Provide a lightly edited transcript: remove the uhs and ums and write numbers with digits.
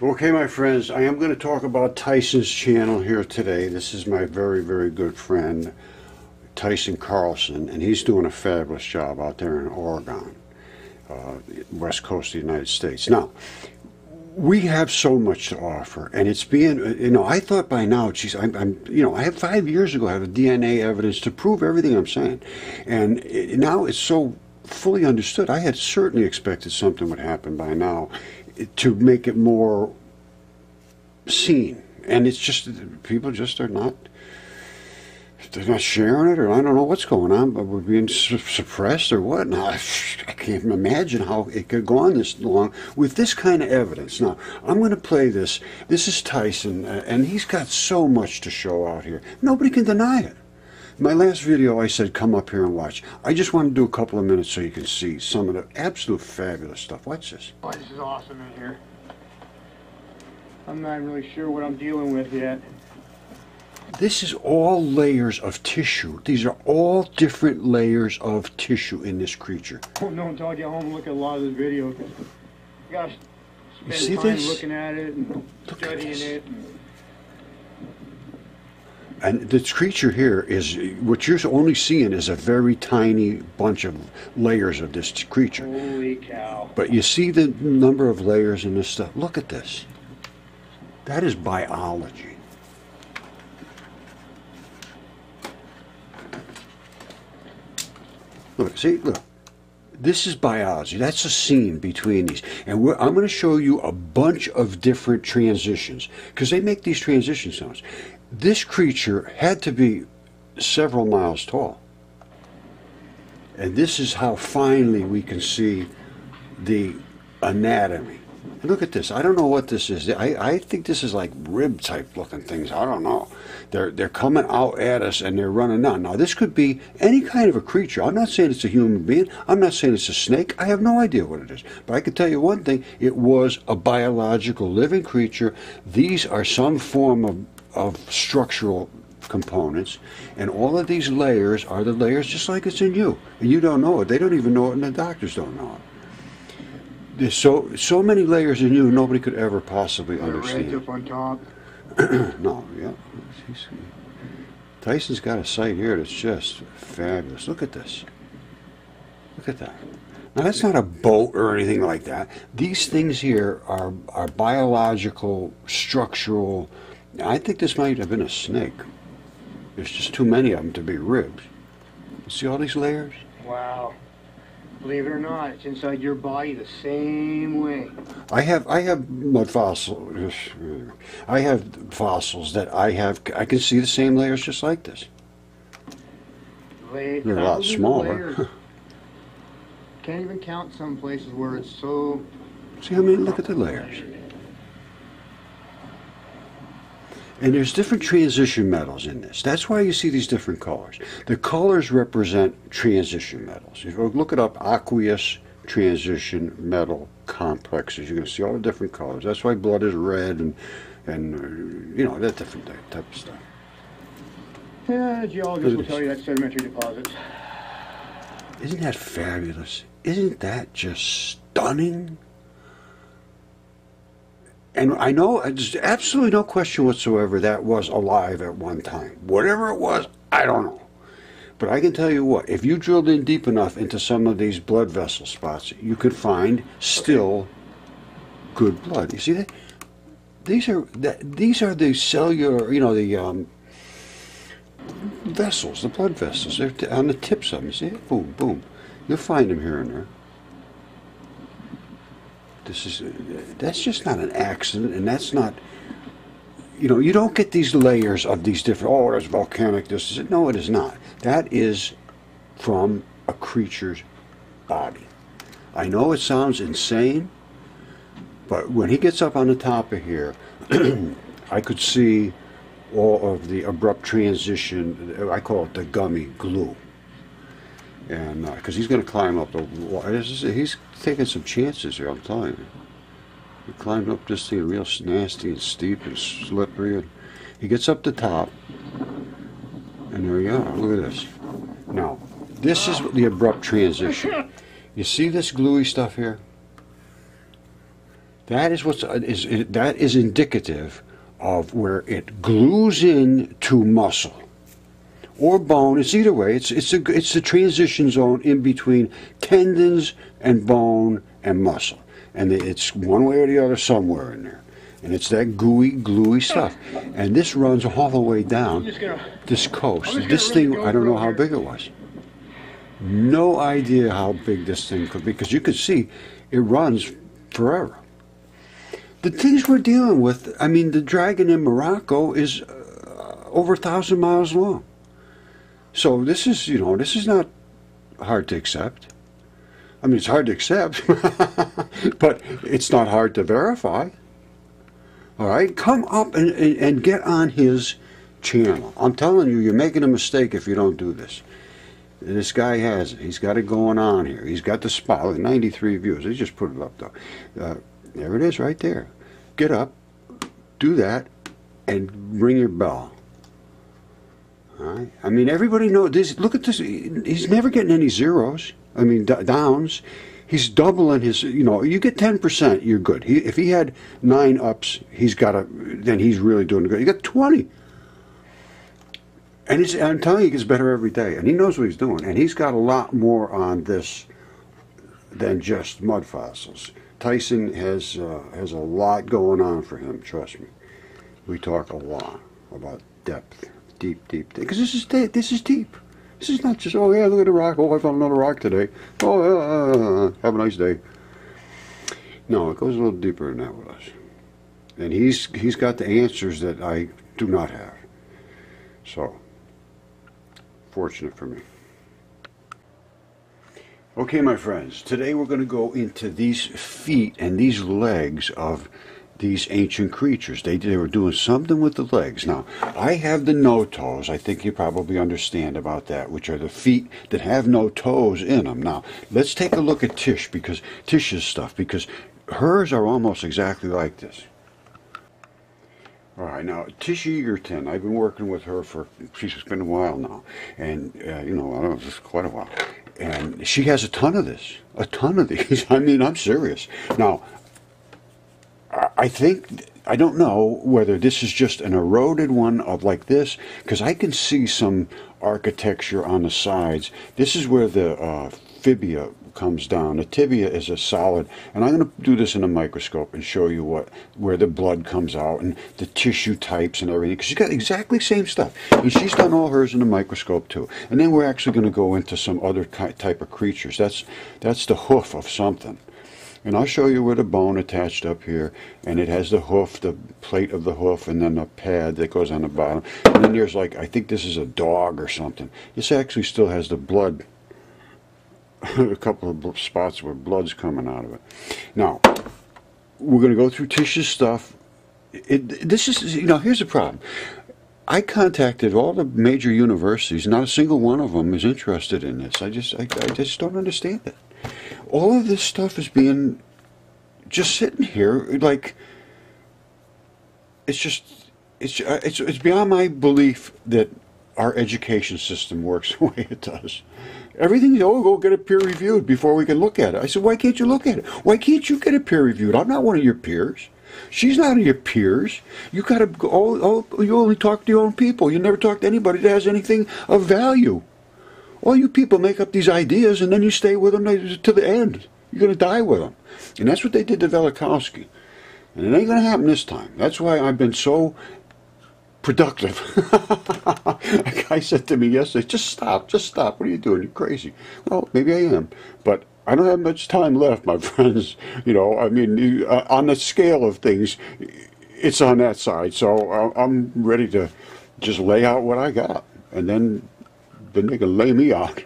Okay, my friends, I am going to talk about Tyson's channel here today. This is my very, very good friend, Tyson Carlson, and he's doing a fabulous job out there in Oregon, west coast of the United States. Now, we have so much to offer, and it's being, I thought by now, geez, I have 5 years ago, I have DNA evidence to prove everything I'm saying, and now it's so fully understood. I had certainly expected something would happen by now to make it more seen, and it's just people just are not, they're not sharing it, or I don't know what's going on, but we're being suppressed or what. Now, I can't imagine how it could go on this long with this kind of evidence. Now, I'm going to play this. This is Tyson, and he's got so much to show out here. Nobody can deny it. My last video, I said, come up here and watch. I just want to do a couple of minutes so you can see some of the absolute fabulous stuff. Watch this. Oh, this is awesome in here. I'm not really sure what I'm dealing with yet. This is all layers of tissue. These are all different layers of tissue in this creature. I won't know until I get home and look at a lot of this video. You gotta spend time looking at it and studying it. And this creature here is, what you're only seeing is a very tiny bunch of layers of this creature. Holy cow. But you see the number of layers in this stuff. Look at this. That is biology. Look, see, look. This is biology. That's a scene between these. And I'm going to show you a bunch of different transitions, because they make these transition zones. This creature had to be several miles tall. And this is how finely we can see the anatomy. And look at this. I don't know what this is. I think this is like rib type looking things. I don't know. They're coming out at us and they're running down. Now this could be any kind of a creature. I'm not saying it's a human being. I'm not saying it's a snake. I have no idea what it is. But I can tell you one thing. It was a biological living creature. These are some form of structural components, and all of these layers are the layers just like it's in you. And you don't know it. They don't even know it, and the doctors don't know it. There's so many layers in you, nobody could ever possibly understand. Reds up on top. No, yeah. Tyson's got a site here that's just fabulous. Look at this. Look at that. Now that's not a boat or anything like that. These things here are biological, structural. I think this might have been a snake. There's just too many of them to be ribs. You see all these layers? Wow. Believe it or not, it's inside your body the same way. I have mud fossils. I have fossils that I can see the same layers just like this. They're a lot smaller. Can't even count some places where it's so... See, I mean, look at the layers. And there's different transition metals in this. That's why you see these different colors. The colors represent transition metals. If you look it up, aqueous transition metal complexes, you're going to see all the different colors. That's why blood is red and that different type of stuff. Yeah, geologists will tell you that's sedimentary deposits. Isn't that fabulous? Isn't that just stunning? And I know, there's absolutely no question whatsoever that was alive at one time. Whatever it was, I don't know. But I can tell you what, if you drilled in deep enough into some of these blood vessel spots, you could find still good blood. You see that? These are the cellular, the vessels, the blood vessels. They're on the tips of them. See it? Boom, boom. You'll find them here and there. That's just not an accident, and that's not, you don't get these layers of these different, oh, there's volcanic, this is it. No, it is not. That is from a creature's body. I know it sounds insane, but when he gets up on the top of here, I could see all of the abrupt transition. I call it the gummy glue. And because he's going to climb up the wall. He's taking some chances here, I'm telling you. He climbed up this thing real nasty and steep and slippery. And he gets up the top. And there you are. Look at this. Now, this is the abrupt transition. You see this gluey stuff here? That is that is indicative of where it glues in to muscle or bone. It's either way. It's the transition zone in between tendons and bone and muscle, and it's one way or the other somewhere in there. And it's that gooey, gluey stuff. And this runs all the way down this coast. This thing, I don't know how big it was. No idea how big this thing could be, because you could see it runs forever. The things we're dealing with, I mean, the dragon in Morocco is over 1,000 miles long. So this is, this is not hard to accept. I mean, it's hard to accept, but it's not hard to verify. All right, come up and get on his channel. I'm telling you, you're making a mistake if you don't do this. This guy has it. He's got it going on here. He's got the spot. Look, 93 views. He just put it up, though. There it is right there. Get up, do that, and ring your bell. All right? I mean, everybody knows this. Look at this. He's never getting any zeros. I mean, downs. He's doubling his, you get 10%, you're good. If he had 9 ups, then he's really doing good. He got 20. And I'm telling you, he gets better every day. And he knows what he's doing. And he's got a lot more on this than just mud fossils. Tyson has a lot going on for him, trust me. We talk a lot about depth, deep, because this is deep. This is not just, oh yeah, look at the rock. Oh, I found another rock today. Oh, have a nice day. No, it goes a little deeper than that with us. And he's got the answers that I do not have. So, fortunate for me. Okay, my friends, today we're going to go into these feet and these legs of these ancient creatures. They were doing something with the legs. Now, I have the no toes. I think you probably understand about that, which are the feet that have no toes in them. Now, let's take a look at Tish's stuff, because hers are almost exactly like this. All right, now, Tish Egerton, I've been working with her she's been a while now, and, I don't know, just quite a while. And she has a ton of this, a ton of these. I mean, I'm serious. Now, I don't know whether this is just an eroded one of like this, because I can see some architecture on the sides. This is where the fibia comes down. The tibia is a solid, and I'm going to do this in a microscope and show you where the blood comes out and the tissue types and everything, because she's got exactly the same stuff. And she's done all hers in the microscope too. And then we're actually going to go into some other type of creatures. That's the hoof of something. And I'll show you where the bone attached up here, and it has the hoof, the plate of the hoof, and then the pad that goes on the bottom. And then there's I think this is a dog or something. This actually still has the blood, a couple of spots where blood's coming out of it. Now, we're going to go through Tish's stuff. This is, here's the problem. I contacted all the major universities. Not a single one of them is interested in this. I just don't understand it. All of this stuff is being just sitting here it's beyond my belief that our education system works the way it does. Everything, go get it peer reviewed before we can look at it. I said, why can't you look at it? Why can't you get it peer reviewed? I'm not one of your peers. She's not your peers. You gotta you only talk to your own people. You never talk to anybody that has anything of value. All you people make up these ideas, and then you stay with them to the end. You're going to die with them. And that's what they did to Velikovsky. And it ain't going to happen this time. That's why I've been so productive. A guy said to me yesterday, just stop. What are you doing? You're crazy. Well, maybe I am. But I don't have much time left, my friends. I mean, on the scale of things, it's on that side. So I'm ready to just lay out what I got. And then they can lay me out.